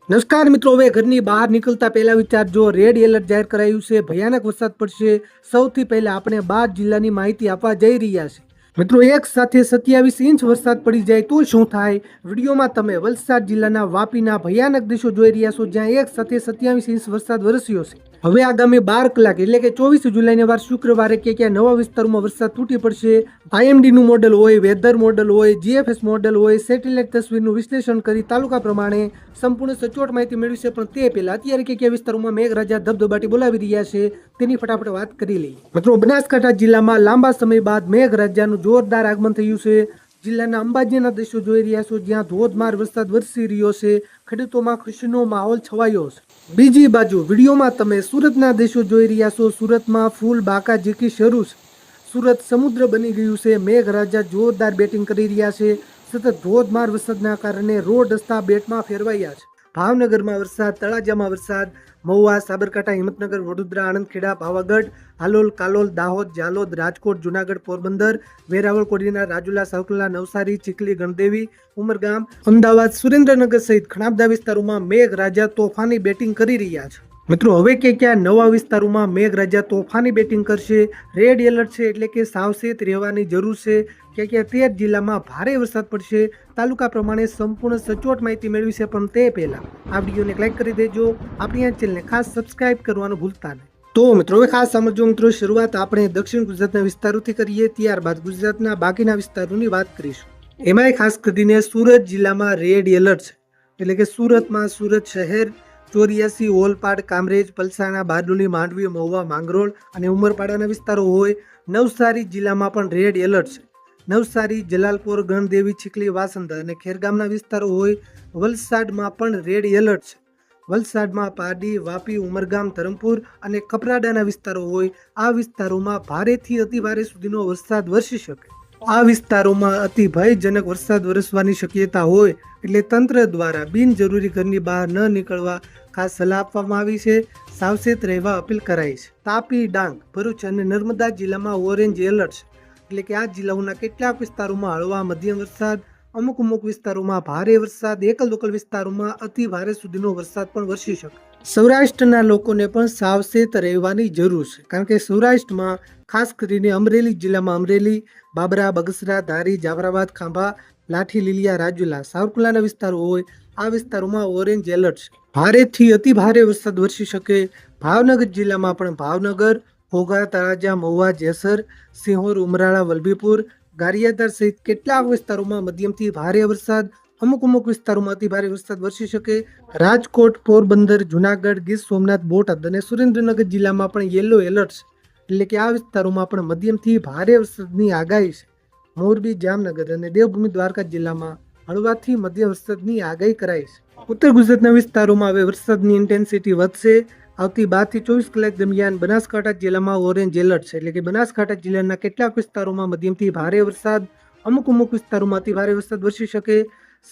નમસ્કાર મિત્રો, હવે ઘરની બહાર નીકળતા પહેલા વિચારજો, રેડ એલર્ટ જાહેર કરાયું છે, ભયાનક વરસાદ પડશે। સૌથી પહેલા આપણે 12 જિલ્લાની માહિતી આપવા જઈ રહ્યા છે। મિત્રો, એક સાથે 27 ઇંચ વરસાદ પડી જાય તો શું થાય? વિડીયોમાં તમે વલસાડ જિલ્લાના વાપીના ભયાનક દ્રશ્યો જોઈ રહ્યા છો, જ્યાં એક સાથે 27 ઇંચ વરસાદ વરસ્યો છે। હવે આગામી 12 કલાક એટલે કે 24 જુલાઈને વાર શુક્રવારે ક્યાં નવા વિસ્તારોમાં વરસાદ તૂટી પડશે। IMD નું મોડેલ હોય, વેધર મોડેલ હોય, GFS મોડેલ હોય, સેટેલાઇટ તસવીરનું વિશ્લેષણ કરી તાલુકા પ્રમાણે સંપૂર્ણ સચોટ માહિતી મેળવી છે। પણ તે પહેલા અત્યારે કયા વિસ્તારોમાં મેઘરાજા ધબધબાટી બોલાવી રહ્યા છે તેની ફટાફટ વાત કરી લઈએ। મિત્રો, બનાસકાંઠા જિલ્લામાં લાંબા સમય બાદ મેઘરાજાનું જોરદાર આગમન થયું છે। જિલ્લાના અંબાજીના દ્રશ્યો જોઈ રહ્યા છો, જ્યાં ધોધમાર વરસાદ વરસી રહ્યો છે। ખેડૂતોમાં ખુશીનો માહોલ છવાયો છે। બીજી બાજુ વિડીયોમાં તમે સુરતના દ્રશ્યો જોઈ રહ્યા છો। સુરતમાં ફૂલ બાકાઝીકી શરૂ છે। સુરત સમુદ્ર બની ગયું છે। મેઘરાજા જોરદાર બેટિંગ કરી રહ્યા છે। સતત ધોધમાર વરસાદના કારણે રોડ રસ્તા બેટમાં ફેરવાયા છે। ભાવનગરમાં વરસાદ, તળાજામાં વરસાદ, મહુવા, સાબરકાંઠા, હિંમતનગર, વડોદરા, આણંદ, ખેડા, પાવાગઢ, હાલોલ, કાલોલ, દાહોદ, જાલોદ, રાજકોટ, જુનાગઢ, પોરબંદર, વેરાવળ, કોડીનાર, રાજુલા, સાવરકુંડલા, નવસારી, ચીખલી, ગણદેવી, ઉમરગામ, અમદાવાદ, સુરેન્દ્રનગર સહિત ઘણા બધા વિસ્તારોમાં મેઘરાજા તોફાની બેટિંગ કરી રહ્યા છે। મિત્રો, હવે ક્યાં નવા વિસ્તારોમાં મેઘરાજા તોફાની બેટિંગ કરશે? રેડ એલર્ટ છે એટલે કે સાવચેત રહેવાની જરૂર છે। ક્યાં 13 જિલ્લામાં ભારે વરસાદ પડશે। તાલુકા પ્રમાણે સંપૂર્ણ સચોટ માહિતી મેળવી છે। પણ તે પહેલા આ વિડીયોને લાઈક કરી દેજો, આપણી આ ચેનલને ખાસ સબસ્ક્રાઇબ કરવાનું ભૂલતા નહીં। તો મિત્રો, હવે ખાસ સમજો મિત્રો, શરૂઆત આપણે દક્ષિણ ગુજરાતના વિસ્તારોથી કરીએ, ત્યારબાદ ગુજરાતના બાકીના વિસ્તારોની વાત કરીશું। એમાંય ખાસ કરીને સુરત જિલ્લામાં રેડ એલર્ટ છે, એટલે કે સુરતમાં સુરત શહેર, 84, ઓલપાડ, કામરેજ, પલસાણા, બારડોલી, માંડવી, મહુવા, માંગરોળ અને ઉમરપાડાના વિસ્તારો હોય। નવસારી જિલ્લામાં પણ રેડ એલર્ટ છે। નવસારી, જલાલપોર, ગણદેવી, ચીખલી, વાસંદા અને ખેરગામના વિસ્તારો હોય। વલસાડમાં પણ રેડ એલર્ટ છે। વલસાડમાં પારડી, વાપી, ઉમરગામ, ધરમપુર અને કપરાડાના વિસ્તારો હોય। આ વિસ્તારોમાં ભારેથી અતિ ભારે સુધીનો વરસાદ વરસી શકે। આ વિસ્તારોમાં અતિ ભયજનક વરસાદ વરસવાની શક્યતા હોય, એટલે તંત્ર દ્વારા બિનજરૂરી ઘરની બહાર ન નીકળવા ખાસ સલાહ આપવામાં આવી છે। સાવચેત રહેવા અપીલ કરાઈ છે। તાપી, ડાંગ, ભરૂચ અને નર્મદા જિલ્લામાં ઓરેન્જ એલર્ટ છે, એટલે કે આ જિલ્લાઓના કેટલાક વિસ્તારોમાં હળવા મધ્યમ વરસાદ, અમુક વિસ્તારોમાં ભારે વરસાદ, એકલ દોકલ વિસ્તારોમાં અતિ ભારે સુધીનો વરસાદ પણ વરસી શકે। સૌરાષ્ટ્રના લોકોને પણ સાવચેત રહેવાની જરૂર છે, કારણ કે સૌરાષ્ટ્રમાં ખાસ કરીને અમરેલી જિલ્લામાં અમરેલી, બાબરા, બગસરા, ધારી, જાફરાબાદ, ખાંભા, લાઠી, લીલિયા, રાજુલા, સાવરકુંડલાના વિસ્તારો હોય। આ વિસ્તારોમાં ઓરેન્જ એલર્ટ છે। ભારેથી અતિ ભારે વરસાદ વરસી શકે। ભાવનગર જિલ્લામાં પણ ભાવનગર, ઘોઘા, તળાજા, મહુવા, જેસર, સિંહોર, ઉમરાળા, વલભીપુર, ગારિયાધાર સહિત કેટલાક વિસ્તારોમાં મધ્યમથી ભારે વરસાદ, અમુક વિસ્તારોમાં અતિ ભારે વરસાદ વરસી શકે। રાજકોટ, પોરબંદર, જુનાગઢ, ગીર સોમનાથ, બોટાદ અને સુરેન્દ્રનગર જિલ્લામાં પણ યલો એલર્ટ છે, એટલે કે આ વિસ્તારોમાં પણ મધ્યમથી ભારે વરસાદની આગાહી છે। મોરબી, જામનગર અને દેવભૂમિ દ્વારકા જિલ્લામાં હળવાથી મધ્યમ વરસાદની આગાહી કરાઈ છે। ઉત્તર ગુજરાતના વિસ્તારોમાં હવે વરસાદની ઇન્ટેન્સિટી વધશે। આવતી 12 થી 24 કલાક દરમિયાન બનાસકાંઠા જિલ્લામાં ઓરેન્જ એલર્ટ છે, એટલે કે બનાસકાંઠા જિલ્લાના કેટલાક વિસ્તારોમાં મધ્યમથી ભારે વરસાદ, અમુક વિસ્તારોમાં અતિ ભારે વરસાદ વરસી શકે।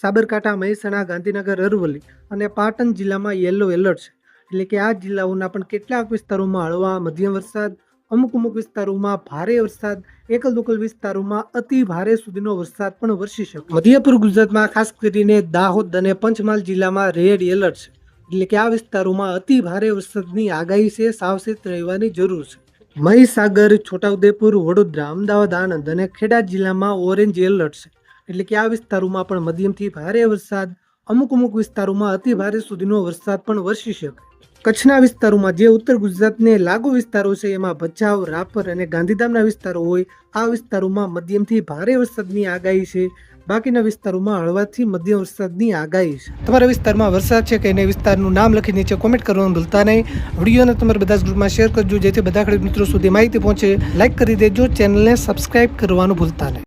સાબરકાંઠા, મહેસાણા, ગાંધીનગર, અરવલ્લી અને પાટણ જિલ્લામાં યલો એલર્ટ છે, એટલે કે આ જિલ્લાઓના પણ કેટલાક વિસ્તારોમાં હળવા મધ્યમ વરસાદ, અમુક વિસ્તારોમાં ભારે વરસાદ, એકલ દોકલ વિસ્તારોમાં અતિ ભારે સુધીનો વરસાદ પણ વરસી શકે। મધ્યપૂર્વ ગુજરાતમાં ખાસ કરીને દાહોદ અને પંચમહાલ જિલ્લામાં રેડ એલર્ટ છે, એટલે કે આ વિસ્તારોમાં અતિ ભારે વરસાદની આગાહી છે। સાવચેત રહેવાની જરૂર છે। મહીસાગર, છોટાઉદેપુર, વડોદરા, અમદાવાદ, આણંદ અને ખેડા જિલ્લામાં ઓરેન્જ એલર્ટ છે, એટલે કે આ વિસ્તારોમાં પણ મધ્યમથી ભારે વરસાદ, અમુક વિસ્તારોમાં અતિ ભારે સુધીનો વરસાદ પણ વરસી શકે। કચ્છના વિસ્તારોમાં જે ઉત્તર ગુજરાતને લાગુ વિસ્તારો છે, એમાં ભચાઉ, રાપર અને ગાંધીધામના વિસ્તારો હોય। આ વિસ્તારોમાં મધ્યમથી ભારે વરસાદની આગાહી છે। બાકીના વિસ્તારોમાં હળવાથી મધ્યમ વરસાદની આગાહી છે। તમારા વિસ્તારમાં વરસાદ છે કે નહીં, વિસ્તારનું નામ લખી નીચે કોમેન્ટ કરવાનું ભૂલતા નહીં। વિડીયોને તમારા બધા ગ્રુપમાં શેર કરજો, જેથી બધા ખેડૂત મિત્રો સુધી માહિતી પહોંચે। લાઈક કરી દેજો, ચેનલને સબસ્ક્રાઇબ કરવાનું ભૂલતા નહીં।